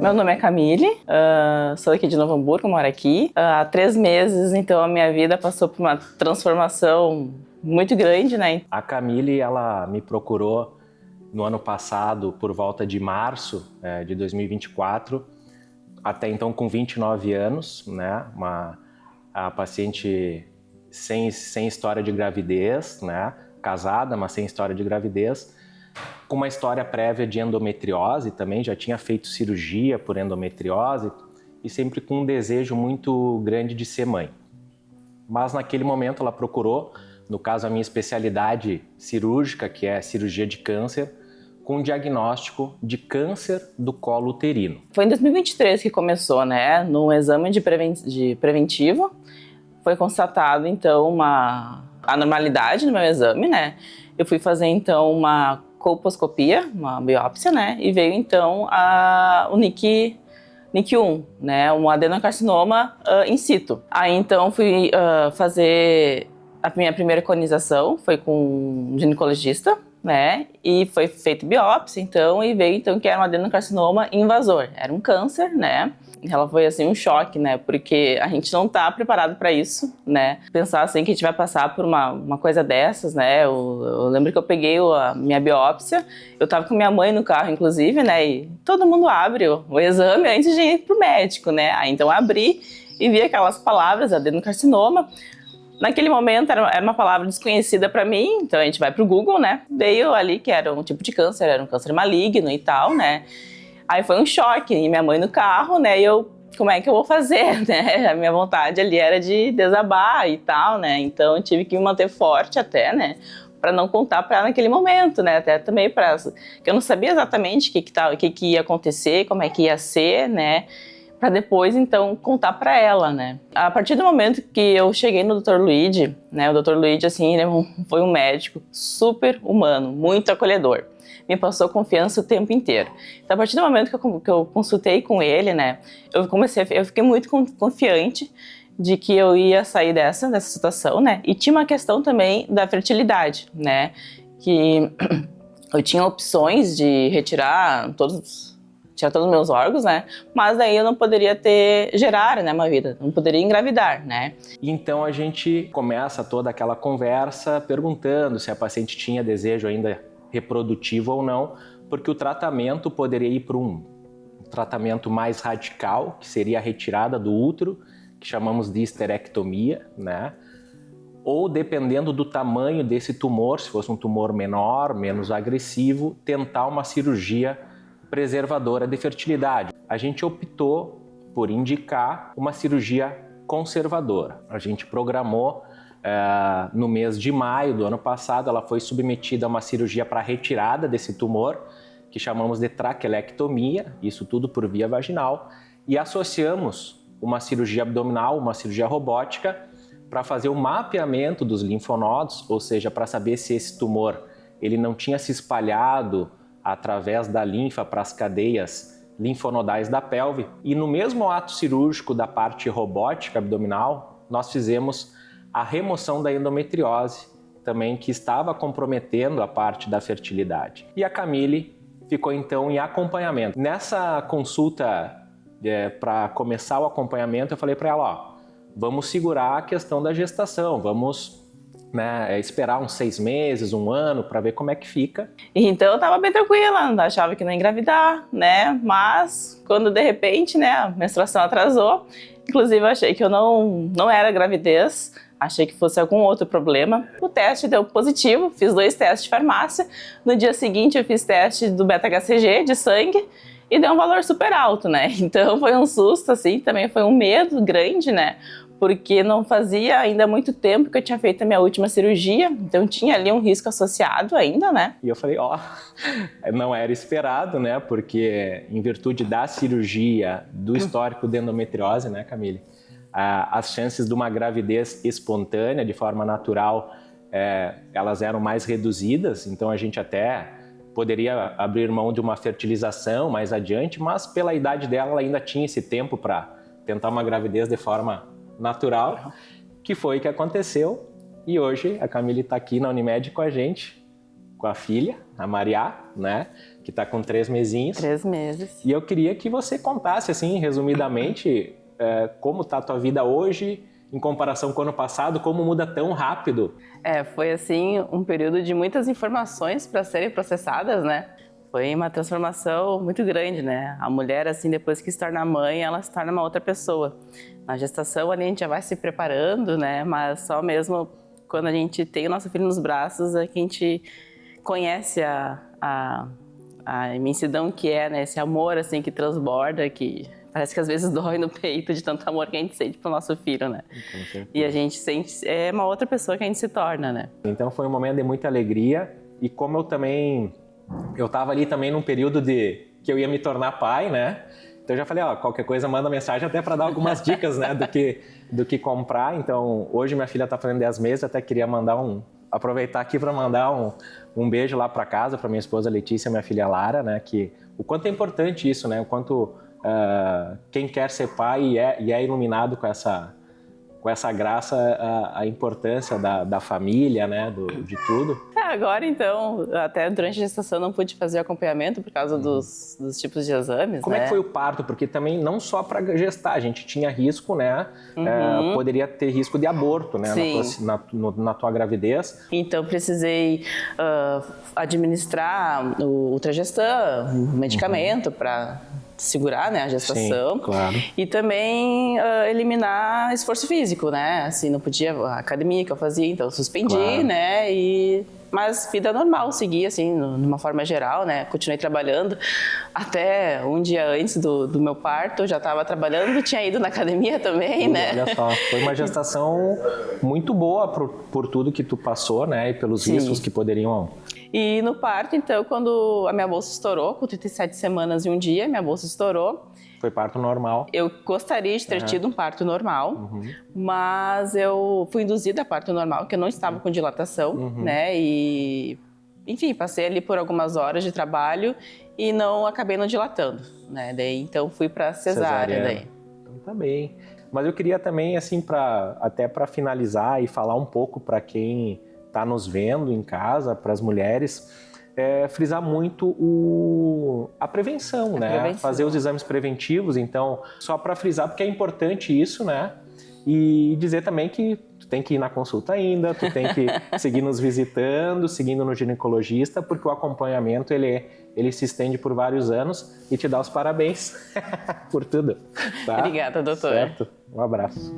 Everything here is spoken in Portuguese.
Meu nome é Camille, sou aqui de Novo Hamburgo, moro aqui. Há 3 meses, então, a minha vida passou por uma transformação muito grande, né? A Camille, ela me procurou no ano passado, por volta de março de 2024, até então com 29 anos, né? A paciente sem história de gravidez, né? Casada, mas sem história de gravidez, com uma história prévia de endometriose também, já tinha feito cirurgia por endometriose e sempre com um desejo muito grande de ser mãe. Mas naquele momento ela procurou, no caso a minha especialidade cirúrgica, que é cirurgia de câncer, com um diagnóstico de câncer do colo uterino. Foi em 2023 que começou, né? No exame de preventivo, foi constatado então uma anormalidade no meu exame, né? Eu fui fazer então uma colposcopia, uma biópsia, né? E veio então o NIC1, né? Um adenocarcinoma in situ. Aí então fui fazer a minha primeira colonização, foi com um ginecologista, né? E foi feita biópsia, então, e veio então que era um adenocarcinoma invasor. Era um câncer, né? Ela foi assim um choque, né? Porque a gente não tá preparado para isso, né? Pensar assim que a gente vai passar por uma coisa dessas, né? Eu lembro que eu peguei a minha biópsia, eu tava com minha mãe no carro, inclusive, né? E todo mundo abre o exame antes de ir pro médico, né? Aí então abri e vi aquelas palavras, adenocarcinoma. Naquele momento era uma palavra desconhecida para mim, então a gente vai pro Google, né? Veio ali que era um tipo de câncer, era um câncer maligno e tal, né? Aí foi um choque, e minha mãe no carro, né? E eu, como é que eu vou fazer, né? A minha vontade ali era de desabar e tal, né? Então eu tive que me manter forte até, né? Para não contar para ela naquele momento, né? Até também para que eu não sabia exatamente o que ia acontecer, como é que ia ser, né? Para depois, então, contar para ela, né? A partir do momento que eu cheguei no Dr. Luigi, né? O Dr. Luigi, assim, ele foi um médico super humano, muito acolhedor. Me passou confiança o tempo inteiro. Então, a partir do momento que eu consultei com ele, né? Eu fiquei muito confiante de que eu ia sair dessa situação, né? E tinha uma questão também da fertilidade, né? Que eu tinha opções de retirar todos os meus órgãos, né? Mas daí eu não poderia gerar, né, uma vida, não poderia engravidar, né? Então a gente começa toda aquela conversa perguntando se a paciente tinha desejo ainda reprodutivo ou não, porque o tratamento poderia ir para um tratamento mais radical, que seria a retirada do útero, que chamamos de histerectomia, né? Ou dependendo do tamanho desse tumor, se fosse um tumor menor, menos agressivo, tentar uma cirurgia preservadora de fertilidade. A gente optou por indicar uma cirurgia conservadora. A gente programou no mês de maio do ano passado, ela foi submetida a uma cirurgia para retirada desse tumor, que chamamos de traquelectomia, isso tudo por via vaginal, e associamos uma cirurgia abdominal, uma cirurgia robótica, para fazer o mapeamento dos linfonodos, ou seja, para saber se esse tumor ele não tinha se espalhado através da linfa para as cadeias linfonodais da pelve. E no mesmo ato cirúrgico da parte robótica abdominal, nós fizemos a remoção da endometriose, também que estava comprometendo a parte da fertilidade. E a Camille ficou então em acompanhamento. Nessa consulta, para começar o acompanhamento, eu falei para ela, ó, vamos segurar a questão da gestação, vamos esperar uns 6 meses, 1 ano, para ver como é que fica. Então eu tava bem tranquila, achava que não ia engravidar, né? Mas quando de repente, né, a menstruação atrasou, inclusive eu achei que eu não era gravidez, achei que fosse algum outro problema. O teste deu positivo, fiz 2 testes de farmácia. No dia seguinte eu fiz teste do beta-HCG de sangue e deu um valor super alto, né? Então foi um susto, assim, também foi um medo grande, né? Porque não fazia ainda muito tempo que eu tinha feito a minha última cirurgia, então tinha ali um risco associado ainda, né? E eu falei, não era esperado, né? Porque em virtude da cirurgia, do histórico de endometriose, né, Camille? As chances de uma gravidez espontânea, de forma natural, elas eram mais reduzidas, então a gente até poderia abrir mão de uma fertilização mais adiante, mas pela idade dela, ela ainda tinha esse tempo para tentar uma gravidez de forma natural, que foi o que aconteceu, e hoje a Camille está aqui na Unimed com a gente com a filha, a Maria, né? Que está com 3 mesinhos. 3 meses. E eu queria que você contasse, assim, resumidamente, como está a tua vida hoje, em comparação com o ano passado, como muda tão rápido. Foi assim um período de muitas informações para serem processadas, né? Foi uma transformação muito grande, né? A mulher, assim, depois que se torna mãe, ela se torna uma outra pessoa. Na gestação, ali, a gente já vai se preparando, né? Mas só mesmo quando a gente tem o nosso filho nos braços é que a gente conhece a imensidão que é, né? Esse amor, assim, que transborda, que parece que às vezes dói no peito de tanto amor que a gente sente pro nosso filho, né? E a gente sente, é uma outra pessoa que a gente se torna, né? Então foi um momento de muita alegria e como eu tava ali também num período que eu ia me tornar pai, né? Então eu já falei, qualquer coisa manda mensagem até para dar algumas dicas, né, do que comprar. Então hoje minha filha tá fazendo 10 meses, até queria aproveitar aqui para mandar um beijo lá para casa, para minha esposa Letícia, minha filha Lara, né, que o quanto é importante isso, né, o quanto quem quer ser pai e é iluminado com essa graça, a importância da família, né, de tudo. Agora, então, até durante a gestação não pude fazer acompanhamento por causa dos tipos de exames, Como é que foi o parto? Porque também não só para gestar, a gente tinha risco, né, poderia ter risco de aborto, né, na tua gravidez. Então, precisei administrar o Ultragestan, medicamento para segurar, né, a gestação. Sim, claro. E também eliminar esforço físico, né? Assim, não podia a academia que eu fazia, então eu suspendi, claro. Né? Mas vida normal, segui assim, numa forma geral, né? Continuei trabalhando até um dia antes do meu parto, eu já estava trabalhando, tinha ido na academia também, né? Olha só, foi uma gestação muito boa por tudo que tu passou, né? E pelos riscos que poderiam... E no parto, então, quando a minha bolsa estourou, com 37 semanas e um dia, minha bolsa estourou. Foi parto normal? Eu gostaria de ter tido um parto normal, mas eu fui induzida a parto normal, porque eu não estava com dilatação, né? E, enfim, passei ali por algumas horas de trabalho e acabei não dilatando, né? Daí, então, fui para cesárea daí. Então, tá bem. Mas eu queria também, assim, até para finalizar e falar um pouco para quem está nos vendo em casa, para as mulheres, frisar muito a prevenção, né? Fazer os exames preventivos, então, só para frisar, porque é importante isso, né? E dizer também que tu tem que ir na consulta ainda, tu tem que seguir nos visitando, seguindo no ginecologista, porque o acompanhamento, ele se estende por vários anos e te dá os parabéns por tudo. Tá? Obrigada, doutor. Certo? Um abraço.